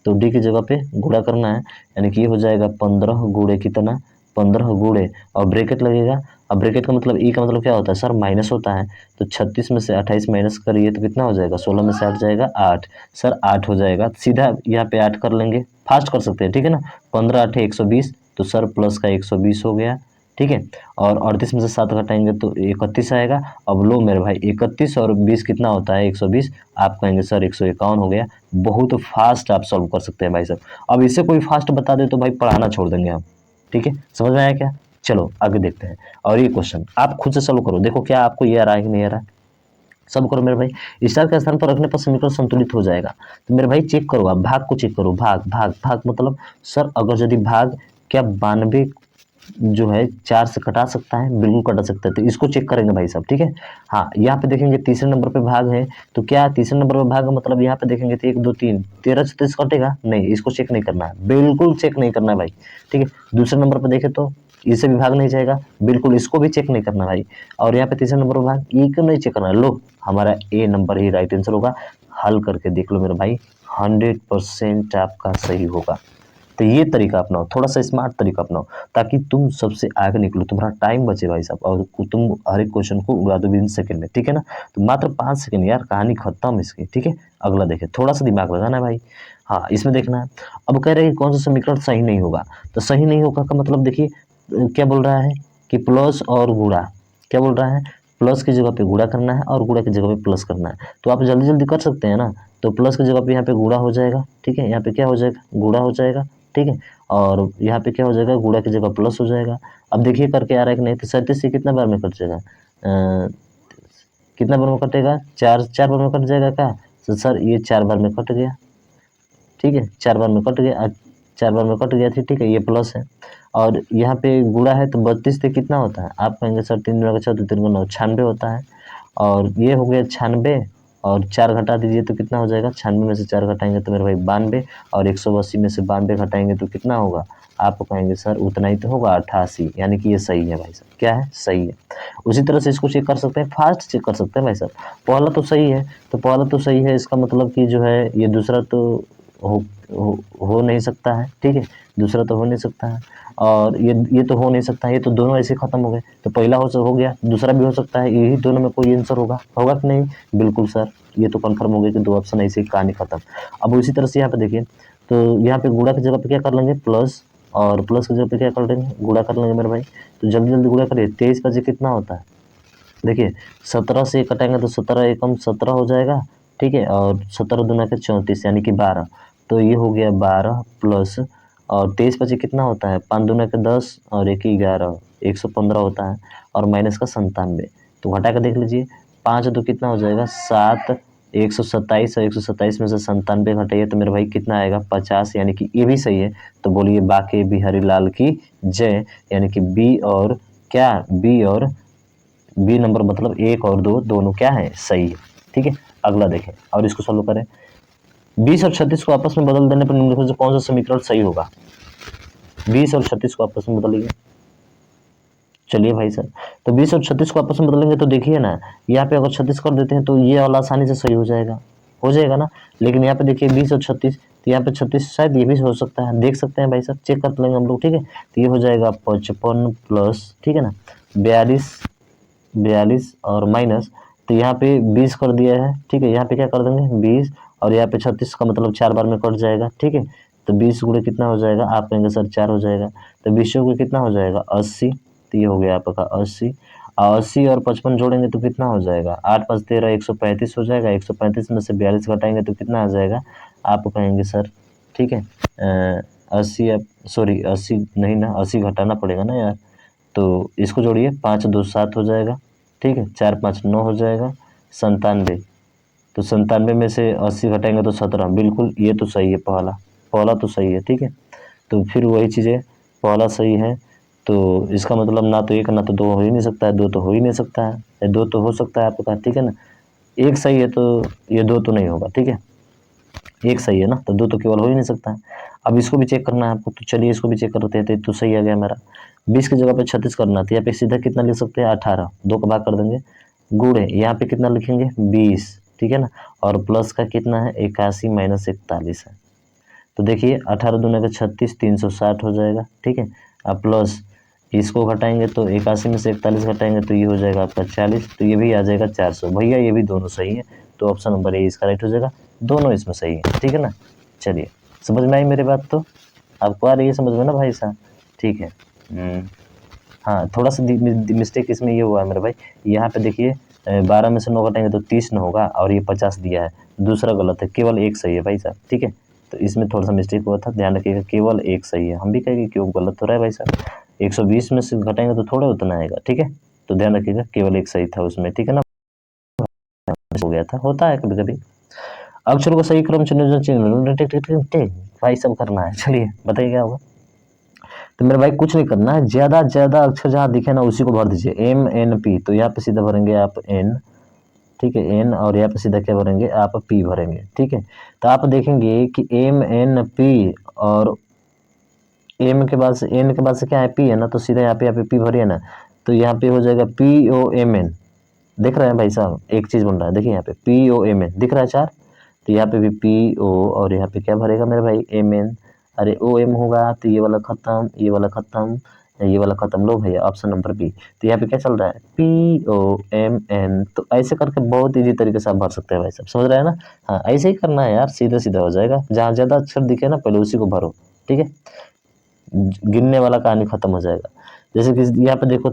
तो डी की जगह पे गुणा करना है, यानी कि ये हो जाएगा 15 गुणे कितना, 15 गुणे और ब्रैकेट लगेगा। अब ब्रैकेट का मतलब ई का मतलब क्या होता है सर, माइनस होता है। तो 36 में से 28 माइनस करिए तो कितना हो जाएगा, 16 में से 8 जाएगा 8, सर 8 हो जाएगा। सीधा यहाँ पे 8 कर लेंगे, फास्ट कर सकते हैं, ठीक है ना। 15 8 120, तो सर प्लस का 120 हो गया, ठीक है। और 38 में से 7 घटाएंगे तो 31 आएगा। अब लो मेरे भाई 31 और 20 कितना होता है, 120। आप कहेंगे सर 151 हो गया। बहुत फास्ट आप सॉल्व कर सकते हैं भाई साहब। अब इसे कोई फास्ट बता दे तो भाई पढ़ाना छोड़ देंगे हम, ठीक है। समझ में आया क्या? चलो आगे देखते हैं। और ये क्वेश्चन आप खुद से सॉल्व करो, देखो क्या आपको ये आ रहा है कि नहीं आ रहा है। सब करो मेरे भाई, स्टार के स्थान पर रखने पर समीकरण संतुलित हो जाएगा। तो मेरे भाई चेक करो, आप भाग को चेक करो, भाग भाग भाग मतलब सर अगर यदि भाग क्या 92 जो है 4 से कटा सकता है, बिल्कुल कटा सकता है, तो इसको चेक करेंगे भाई साहब, ठीक है। हाँ यहाँ पे देखेंगे तीसरे नंबर पे भाग है, तो क्या तीसरे नंबर पे भाग मतलब यहाँ पे देखेंगे तो 1 2 3 13 से 30 कटेगा नहीं, इसको चेक नहीं करना है, बिल्कुल चेक नहीं करना है भाई, ठीक है। दूसरे नंबर पर देखे तो इसे भी भाग नहीं जाएगा, बिल्कुल इसको भी चेक नहीं करना भाई। और यहाँ पे तीसरे नंबर पर भाग ई को नहीं चेक करना, लो हमारा ए नंबर ही राइट आंसर होगा। हल करके देख लो मेरे भाई, 100% आपका सही होगा। तो ये तरीका अपनाओ, थोड़ा सा स्मार्ट तरीका अपनाओ, ताकि तुम सबसे आगे निकलो, तुम्हारा टाइम बचे भाई साहब, और तुम हर एक क्वेश्चन को उड़ा दो विद सेकंड में, ठीक है ना। तो मात्र 5 सेकंड यार, कहानी खत्म इसकी, ठीक है। अगला देखे, थोड़ा सा दिमाग लगाना है भाई। हाँ इसमें देखना है। अब कह रहे हैं कि कौन सा समीकरण सही नहीं होगा, तो सही नहीं होगा का मतलब देखिए क्या बोल रहा है कि प्लस और गुणा, क्या बोल रहा है, प्लस की जगह पे गुणा करना है और गुणा की जगह पे प्लस करना है। तो आप जल्दी जल्दी कर सकते हैं ना, तो प्लस की जगह पे यहाँ पे गुणा हो जाएगा, ठीक है। यहाँ पे क्या हो जाएगा, गुणा हो जाएगा, ठीक है। और यहाँ पे क्या हो जाएगा, गुणा की जगह प्लस हो जाएगा। अब देखिए करके आ रहा है कि नहीं, तो 37 से कितना बार में कट जाएगा, कितना बार में कटेगा, 4 बार में कट जाएगा क्या, तो सर ये 4 बार में कट गया, ठीक है। 4 बार में कट गया, 4 बार में कट गया थी, ठीक है। ये प्लस है और यहाँ पे गुणा है, तो 32 से कितना होता है, आप कहेंगे सर 3 गुणा 6 तो 3 गुना 96 होता है। और ये हो गया 96 और 4 घटा दीजिए तो कितना हो जाएगा, 96 में से 4 घटाएंगे तो मेरे भाई 92 और 180 में से 92 घटाएंगे तो कितना होगा, आप कहेंगे सर उतना ही तो होगा 88, यानी कि ये सही है भाई साहब, क्या है, सही है। उसी तरह से इसको चेक कर सकते हैं, फास्ट चेक कर सकते हैं भाई साहब। पहला तो सही है, तो पहला तो सही है, इसका मतलब कि जो है ये दूसरा तो हो नहीं सकता है, ठीक है। दूसरा तो हो नहीं सकता है और ये तो हो नहीं सकता है, ये तो दोनों ऐसे खत्म हो गए। तो पहला हो गया, दूसरा भी हो सकता है, यही दोनों में कोई आंसर होगा कि नहीं, बिल्कुल सर ये तो कंफर्म हो गया कि 2 ऑप्शन ऐसे ही, कहानी खत्म। अब उसी तरह से यहाँ पे देखिए, तो यहाँ पे गुणा की जगह पे क्या कर लेंगे, प्लस, और प्लस की जगह पे क्या कर लेंगे, गुणा कर लेंगे मेरे भाई। तो जल्दी जल्दी गुणा करिए, 23 बजे कितना होता है, देखिए 17 से कटाएंगे तो 17 एकम 17 हो जाएगा, ठीक है। और 17 दूना के 34 यानी कि 12, तो ये हो गया 12 प्लस, और 23 बचे कितना होता है, 5 दूना के 10 और 1 11 115 होता है, और माइनस का 97, तो घटा कर देख लीजिए, 5 दो कितना हो जाएगा 7, 127 और 127 में से 97 घटाइए तो मेरे भाई कितना आएगा 50, यानी कि ये भी सही है। तो बोलिए बाके बिहारी लाल की जय, यानी कि बी और क्या, बी नंबर मतलब 1 और 2 दोनों क्या है, सही है, ठीक है। अगला देखें और इसको सॉल्व करें। 20 और 36 को आपस में बदल देने पर निम्नलिखित में से कौन सा समीकरण सही होगा, 20 और 36 को आपस में बदलिए। चलिए भाई सर, तो 20 और 36 को आपस में बदलेंगे तो देखिए ना, यहाँ पे अगर 36 कर देते हैं तो ये वाला आसानी से सही हो जाएगा ना। लेकिन यहाँ पे देखिए 20 और 36, तो यहाँ पे 36 शायद ये भी हो सकता है, देख सकते हैं भाई साहब, चेक कर लेंगे हम लोग, ठीक है। तो ये हो जाएगा 55 प्लस, ठीक है ना, 42 और माइनस, तो यहाँ पे 20 कर दिया है, ठीक है। यहाँ पे क्या कर देंगे 20 और यहाँ पे 36 का मतलब 4 बार में कट जाएगा, ठीक है। तो 20 गुणे कितना हो जाएगा, आप कहेंगे सर 4 हो जाएगा, तो 20 गुणे कितना हो जाएगा 80, तो ये हो गया आपका 80, और 80 और 55 जोड़ेंगे तो कितना हो जाएगा, 8 5 13 135 हो जाएगा, 135 में से 42 घटाएंगे तो कितना आ जाएगा, आप कहेंगे सर, ठीक है 80, सॉरी 80 नहीं ना, 80 घटाना पड़ेगा ना यार, तो इसको जोड़िए, 5 2 7 हो जाएगा, ठीक है, 4 5 9 हो जाएगा, 97, तो 97 में से 80 घटाएंगे तो 17, बिल्कुल ये तो सही है, पहला तो सही है, ठीक है। तो फिर वही चीज़ें, पहला सही है तो इसका मतलब ना तो 1 ना तो 2 हो ही नहीं सकता है, 2 तो हो ही नहीं सकता है, 2 तो हो सकता है आपके पास, ठीक है ना। 1 सही है तो ये 2 तो नहीं होगा, ठीक है, 1 सही है ना, तो 2 तो केवल हो ही नहीं सकता है। अब इसको भी चेक करना है आपको, तो चलिए इसको भी चेक करते हैं, तो सही आ गया मेरा। 20 की जगह पे 36 करना, तो यहाँ पे सीधा कितना लिख सकते हैं 18, 2 का भाग कर देंगे, गुणे यहाँ पे कितना लिखेंगे 20, ठीक है ना। और प्लस का कितना है 81 माइनस 41 है। तो देखिए 18 दूना का 36, 360 हो जाएगा, ठीक है। अब प्लस इसको घटाएंगे तो 81 में से 41 घटाएंगे तो ये हो जाएगा आपका 40, तो ये भी आ जाएगा 400। भैया ये भी दोनों सही है, तो ऑप्शन नंबर ए इसका राइट हो जाएगा, दोनों इसमें सही है, ठीक है ना। चलिए समझ में आई मेरी बात, तो आपको आ रही है समझ में ना भाई साहब, ठीक है। हाँ थोड़ा सा मिस्टेक इसमें ये हुआ है मेरे भाई, यहाँ पे देखिए 12 में से 9 घटाएंगे तो 30 न होगा, और ये 50 दिया है, दूसरा गलत है, केवल एक सही है भाई साहब, ठीक है। तो इसमें थोड़ा सा मिस्टेक हुआ था, ध्यान रखिएगा, केवल एक सही है। हम भी कहेंगे क्यों गलत हो रहा है भाई साहब, 120 में से घटाएंगे तो थोड़ा उतना आएगा, ठीक है। तो ध्यान रखिएगा केवल एक सही था उसमें, ठीक है ना। हो गया था, होता है कभी कभी। अक्षर को सही क्रम से भाई सब करना है। चलिए बताइए क्या होगा। तो मेरे भाई कुछ नहीं करना है, ज्यादा ज्यादा अक्षर जहाँ दिखे ना उसी को भर दीजिए, MNP, तो यहाँ पे सीधा भरेंगे आप N, ठीक है, N, और यहाँ पे सीधा क्या भरेंगे आप P भरेंगे, ठीक है। तो आप देखेंगे कि MNP, और M के बाद से N के बाद से क्या है P है ना, तो सीधा यहाँ पे P भरिए ना, तो यहाँ पे हो जाएगा POMN। दिख रहा है भाई साहब, एक चीज बन रहा है, देखिए यहाँ पे POMN दिख रहा है 4, तो यहाँ पे भी PO, और यहाँ पे क्या भरेगा मेरे भाई MN, अरे OM होगा, तो ये वाला खत्म, ये वाला खत्म, ये वाला खत्म, लो भैया ऑप्शन नंबर बी। तो यहाँ पे क्या चल रहा है POMN। तो ऐसे करके बहुत इजी तरीके से आप भर सकते हैं भाई साहब, समझ रहे हैं ना। हाँ ऐसे ही करना है यार, सीधा सीधा हो जाएगा, जहाँ ज्यादा अक्षर दिखे ना पहले उसी को भरो, ठीक है, गिनने वाला कहानी खत्म हो जाएगा। जैसे कि यहाँ पे देखो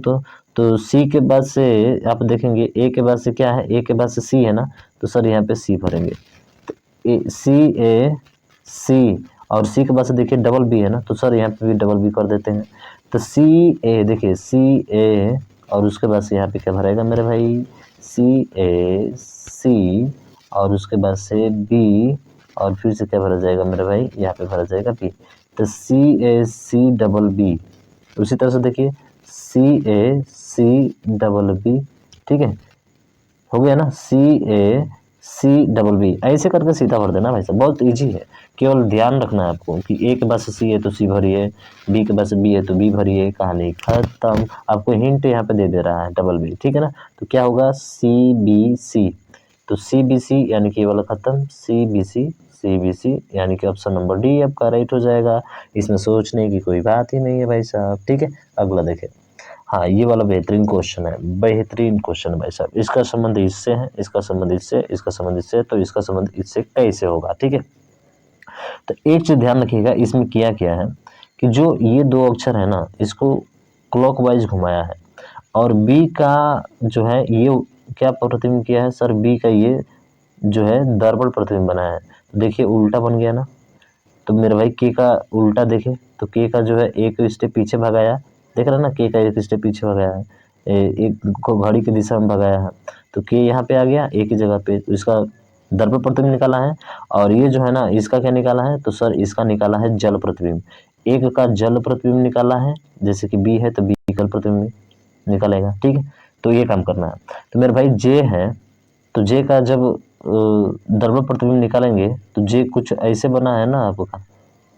तो सी के बाद से आप देखेंगे, ए के बाद से क्या है, ए के बाद से सी है ना, तो सर यहाँ पे सी भरेंगे, तो सी, और सी के बाद से देखिए डबल बी है ना, तो सर यहाँ पे भी डबल बी कर देते हैं। तो CA, देखिए CA, और उसके बाद से यहाँ पे क्या भरेगा मेरे भाई CAC, और उसके बाद से B, और फिर से क्या भरा जाएगा मेरे भाई, यहाँ पे भरा जाएगा B। तो CAC B, उसी तरह से देखिए CAC B, ठीक है, हो गया ना, CAC B, ऐसे करके सीधा भर देना भाई साहब, बहुत इजी है। केवल ध्यान रखना है आपको कि ए के बाद से सी है तो सी भरिए, बी के बाद से बी है तो बी भरिए, कहानी खत्म। आपको हिंट यहाँ पे दे दे रहा है डबल बी, ठीक है ना। तो क्या होगा CBC, तो CBC यानी कि ये वाला खत्म, CBC यानी कि ऑप्शन नंबर डी आपका राइट हो जाएगा। इसमें सोचने की कोई बात ही नहीं है भाई साहब, ठीक है। अगला देखें, हाँ ये वाला बेहतरीन क्वेश्चन है, बेहतरीन क्वेश्चन है भाई साहब। इसका संबंध इससे है, इसका संबंध इससे, इसका संबंध इससे, तो इसका संबंध इससे कैसे होगा, ठीक है। तो एक चीज ध्यान रखिएगा, इसमें किया क्या है कि जो ये दो अक्षर है ना, इसको क्लॉकवाइज घुमाया है, और बी का जो है ये क्या प्रतिबिंब किया है सर, बी का ये जो है दर्पण प्रतिबिंब बनाया है। तो देखिए उल्टा बन गया ना, तो मेरे भाई के का उल्टा देखे तो के का जो है एक स्टेप पीछे भगाया, देख रहे ना, के का एक स्टेप पीछे भगाया है, एक को घड़ी की दिशा में भगाया है, तो के यहाँ पे आ गया एक ही जगह पे, तो इसका दर्पण प्रतिबिंब निकाला है। और ये जो है ना इसका क्या निकाला है, तो सर इसका निकाला है जल प्रतिबिंब, एक का जल प्रतिबिंब निकाला है, जैसे कि बी है तो बी जल प्रतिबिंब निकालेगा, ठीक है। तो ये काम करना है। तो मेरे भाई जे है, तो जे का जब दर्पण प्रतिबिंब निकालेंगे तो जे कुछ ऐसे बना है ना आपका,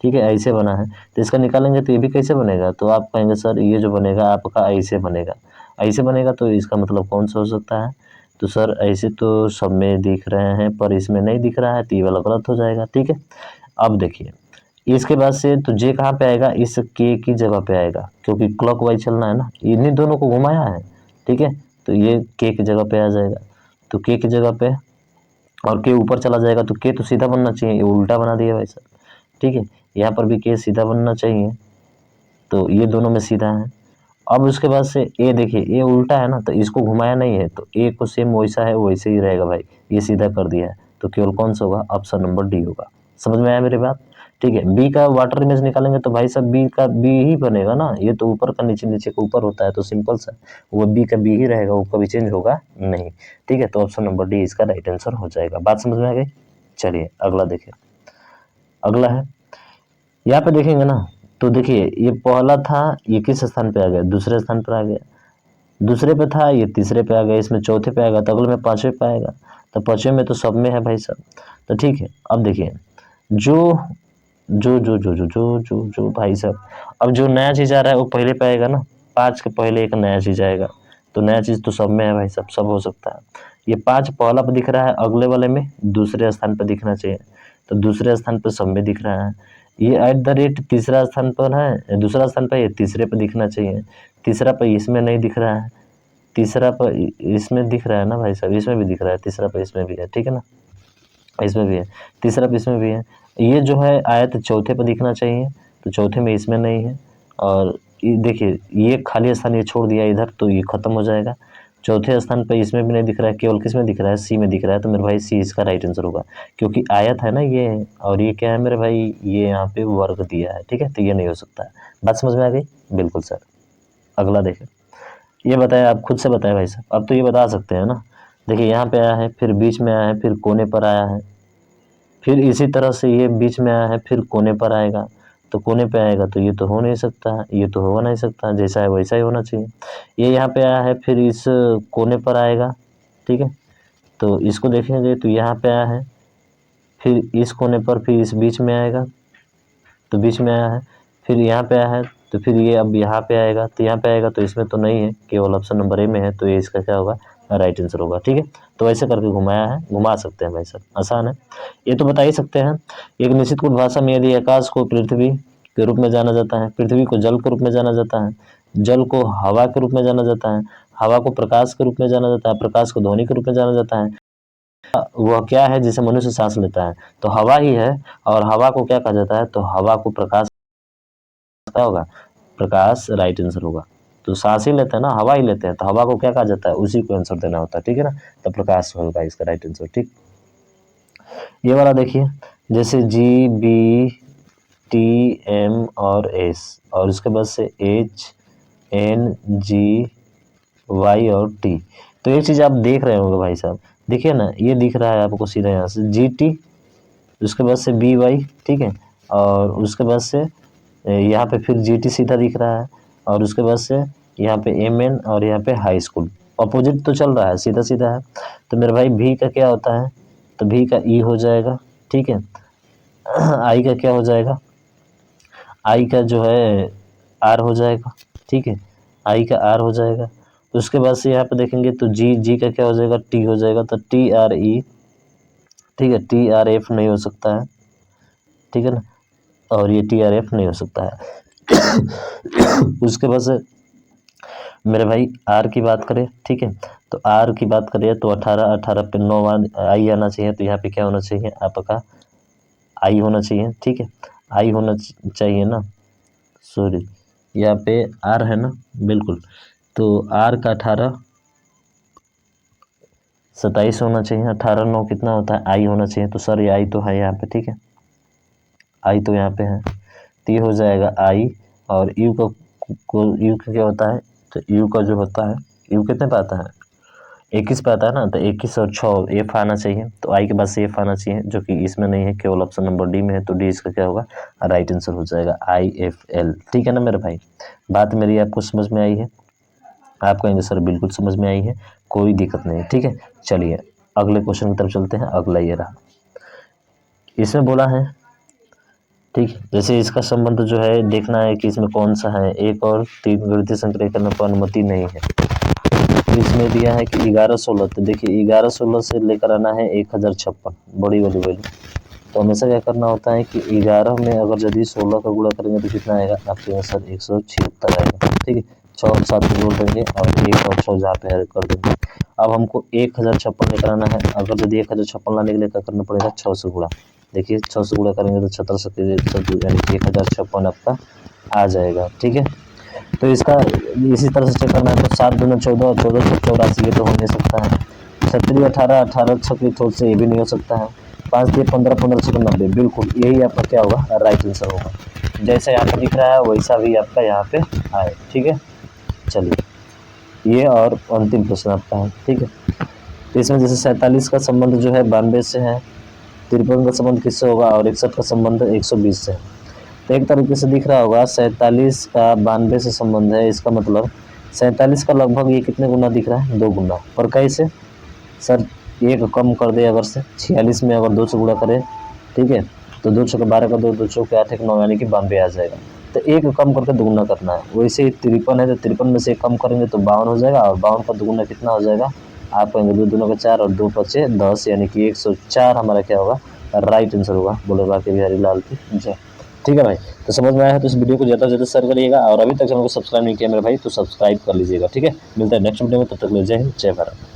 ठीक है, ऐसे बना है, तो इसका निकालेंगे तो ये भी कैसे बनेगा, तो आप कहेंगे सर ये जो बनेगा आपका ऐसे बनेगा, ऐसे बनेगा, तो इसका मतलब कौन सा हो सकता है, तो सर ऐसे तो सब में दिख रहे हैं पर इसमें नहीं दिख रहा है, तो ये वाला गलत हो जाएगा, ठीक है। अब देखिए इसके बाद से तो जे कहाँ पे आएगा, इस के की जगह पे आएगा, क्योंकि क्लॉकवाइज चलना है ना, इन्हीं दोनों को घुमाया है, ठीक है। तो ये के की जगह पे आ जाएगा, तो के की जगह पे, और के ऊपर चला जाएगा, तो के तो सीधा बनना चाहिए, ये उल्टा बना दिया वैसा, ठीक है। यहाँ पर भी के सीधा बनना चाहिए, तो ये दोनों में सीधा है। अब उसके बाद से ए, देखिए ए उल्टा है ना, तो इसको घुमाया नहीं है, तो ए को सेम वैसा है वैसे ही रहेगा भाई, ये सीधा कर दिया है, तो केवल कौन सा होगा, ऑप्शन नंबर डी होगा। समझ में आया मेरी बात, ठीक है। बी का वाटर इमेज निकालेंगे तो भाई साहब बी का बी ही बनेगा ना, ये तो ऊपर का नीचे, नीचे का ऊपर होता है, तो सिंपल सा वो बी का बी ही रहेगा, वो कभी चेंज होगा नहीं, ठीक है। तो ऑप्शन नंबर डी इसका राइट आंसर हो जाएगा। बात समझ में आ गई। चलिए अगला देखिए, अगला है यहाँ पे देखेंगे ना, तो देखिए ये पहला था, ये किस स्थान पे आ गया, दूसरे स्थान पर आ गया, दूसरे पे था ये तीसरे पे आ गया, इसमें चौथे पे आएगा, तो अगले में पांचवे पे आएगा, तो पांचवे में तो सब में है भाई साहब। तो ठीक है, अब देखिए जो जो जो जो जो जो जो जो भाई साहब, अब जो नया चीज आ रहा है वो पहले पे आएगा ना, 5 के पहले एक नया चीज आएगा, तो नया चीज तो सब में है भाई साहब, सब हो सकता है। ये 5 पहला पे दिख रहा है, अगले वाले में दूसरे स्थान पर दिखना चाहिए, तो दूसरे स्थान पर सब में दिख रहा है। ये @ तीसरा स्थान पर है, दूसरा स्थान पर, ये तीसरे पर दिखना चाहिए, तीसरा पर इसमें नहीं दिख रहा है, तीसरा पर इसमें दिख रहा है ना भाई साहब, इसमें भी दिख रहा है, तीसरा पर इसमें भी है, ठीक है ना, इसमें भी है, तीसरा पर इसमें भी है। ये जो है आयत चौथे पर दिखना चाहिए, तो चौथे में इसमें नहीं है। और देखिए ये खाली स्थान ये छोड़ दिया इधर, तो ये खत्म हो जाएगा। चौथे स्थान पर इसमें भी नहीं दिख रहा है, केवल किस में दिख रहा है, सी में दिख रहा है, तो मेरे भाई सी इसका राइट आंसर होगा, क्योंकि आयत है ना ये, और ये क्या है मेरे भाई, ये यहाँ पे वर्ग दिया है, ठीक है, तो ये नहीं हो सकता है। बात समझ में आ गई? बिल्कुल सर। अगला देखें, ये बताएं, आप खुद से बताएं भाई साहब, अब तो ये बता सकते हैं ना। देखिए यहाँ पे आया है, फिर बीच में आया है, फिर कोने पर आया है, फिर इसी तरह से ये बीच में आया है, फिर कोने पर आएगा, तो कोने पे आएगा, तो ये तो हो नहीं सकता है, ये तो हो नहीं सकता, जैसा है वैसा ही होना चाहिए। ये यहाँ पे आया है, फिर इस कोने पर आएगा, ठीक है, तो इसको देखेंगे तो यहाँ पे आया है, फिर इस कोने पर, फिर इस बीच में आएगा, तो बीच में आया है, फिर यहाँ पे आया है, तो फिर ये अब यहाँ पे आएगा, तो यहाँ पे आएगा, तो इसमें तो नहीं है, केवल ऑप्शन नंबर ए में है, तो ये इसका क्या होगा, राइट आंसर होगा, ठीक है। तो ऐसे करके घुमाया है, घुमा सकते हैं भाई साहब, आसान है, ये तो बता ही सकते हैं। एक निश्चित कुल भाषा में यदि आकाश को पृथ्वी के रूप में जाना जाता है, पृथ्वी को जल के रूप में जाना जाता है, जल को हवा के रूप में जाना जाता है, हवा को प्रकाश के रूप में जाना जाता है, प्रकाश को ध्वनि के रूप में जाना जाता है, वह क्या है जिसे मनुष्य सांस लेता है, तो हवा ही है। और हवा को क्या कहा जाता है, तो हवा को प्रकाश, क्या होगा, प्रकाश राइट आंसर होगा। तो सांस ही लेते हैं ना, हवा ही लेते हैं, तो हवा को क्या कहा जाता है, उसी को आंसर देना होता है, ठीक है ना, तो प्रकाश होगा इसका राइट आंसर, ठीक। ये वाला देखिए, जैसे GBTM और S, और उसके बाद से HNGY और T। तो एक चीज़ आप देख रहे होंगे भाई साहब, देखिए ना, ये दिख रहा है आपको सीधा यहाँ से GT, उसके बाद से BY, ठीक है, और उसके बाद से यहाँ पे फिर GT सीधा दिख रहा है, और उसके बाद से यहाँ पे MN, और यहाँ पे हाई स्कूल, अपोजिट तो चल रहा है, सीधा सीधा है। तो मेरे भाई V का क्या होता है, तो V का E हो जाएगा, ठीक है। I का क्या हो जाएगा, I का जो है R हो जाएगा, ठीक है, I का R हो जाएगा। उसके बाद से यहाँ पे देखेंगे तो G का क्या हो जाएगा, T हो जाएगा, तो TRE, ठीक है, TRF नहीं हो सकता है, ठीक है ना, और ये TRF नहीं हो सकता है। उसके बाद से मेरे भाई R की बात करें, ठीक है, तो R की बात करें तो 18 पे 9 I आना चाहिए, तो यहाँ पे क्या होना चाहिए आपका, I होना चाहिए, ठीक है, I होना चाहिए ना, सॉरी यहाँ पे R है ना, बिल्कुल, तो R का 18 27 होना चाहिए, 18 9 कितना होता है, I होना चाहिए, तो सर ये I तो है यहाँ पे, ठीक है, I तो यहाँ पे है, तो ये हो जाएगा I। और U का क्या होता है, तो U का जो होता है, U कितने पे आता है, 21 पे आता है ना, तो 21 और 6 F आना चाहिए, तो I के बाद से F आना चाहिए, जो कि इसमें नहीं है, केवल ऑप्शन नंबर D में है, तो D इसका क्या होगा, राइट आंसर हो जाएगा IFL, ठीक है ना मेरे भाई। बात मेरी आपको समझ में आई है? आप कहेंगे सर बिल्कुल समझ में आई है, कोई दिक्कत नहीं, ठीक है। चलिए अगले क्वेश्चन की तरफ चलते हैं। अगला ये रहा, इसमें बोला है, ठीक, जैसे इसका संबंध जो है देखना है कि इसमें कौन सा है, 1 और 3 गणितीय संक्रिया करने पर अनुमति नहीं है। तो इसमें दिया है कि 11-16, तो देखिए 11-16 से लेकर आना है 1056, बड़ी वाली वैल्यू। तो हमेशा क्या करना होता है कि 11 में अगर यदि 16 का गुणा करेंगे तो कितना आएगा आपके आंसर 176 आएगा, ठीक है। 6 और 7 को जोड़ देंगे और 1 और 6 जहाँ पे है कर देंगे। अब हमको 1056 लेकर आना है, अगर यदि 1056 लाने के लिए क्या करना पड़ेगा, 6 से गुणा। देखिए 6 से गुणा करेंगे तो 17 यानी कि 1056 आपका आ जाएगा, ठीक है। तो इसका इसी तरह से चेक करना है, तो 7 दूना 14 और 14 से 84, ये तो हो नहीं सकता है। 36 18 18 छक्के थोड़ से ये भी नहीं हो सकता है। 5 3 15 15 से 90, बिल्कुल यही आपका क्या होगा, राइट आंसर होगा। जैसे यहाँ पे दिख रहा है वैसा भी आपका यहाँ पे आए, ठीक है। चलिए ये और अंतिम प्रश्न आपका है, ठीक है। तो इसमें जैसे 47 का संबंध जो है 92 से है, 53 का संबंध किससे होगा, और 61 का संबंध 120 से है। तो एक तरीके से दिख रहा होगा 47 का 92 से संबंध है, इसका मतलब 47 का लगभग ये कितने गुना दिख रहा है, 2 गुना। पर कैसे सर, एक कम कर दे, अगर से 46 में अगर 2 से गुणा करें, ठीक है, तो 2 छक्के 12 का 2 2 चौके 8 1 9 यानी कि 92 आ जाएगा। तो एक कम करके दुगुना करना है। वैसे ही 53 है तो 53 में से एक कम करेंगे तो 52 हो जाएगा, और 52 का दुगुना कितना हो जाएगा आप कहेंगे दो दूनों का 4 और 2 पचे 10 यानी कि 104 हमारा क्या होगा, राइट आंसर होगा। बोलो बाकी बिहारी लाल की जय। ठीक है भाई, तो समझ में आया है तो इस वीडियो को ज़्यादा से ज़्यादा शेयर करिएगा, और अभी तक चैनल को सब्सक्राइब नहीं किया मेरे भाई तो सब्सक्राइब कर लीजिएगा। ठीक है, मिलते हैं नेक्स्ट वीडियो में, तब तक ले जय हिंद जय भारत।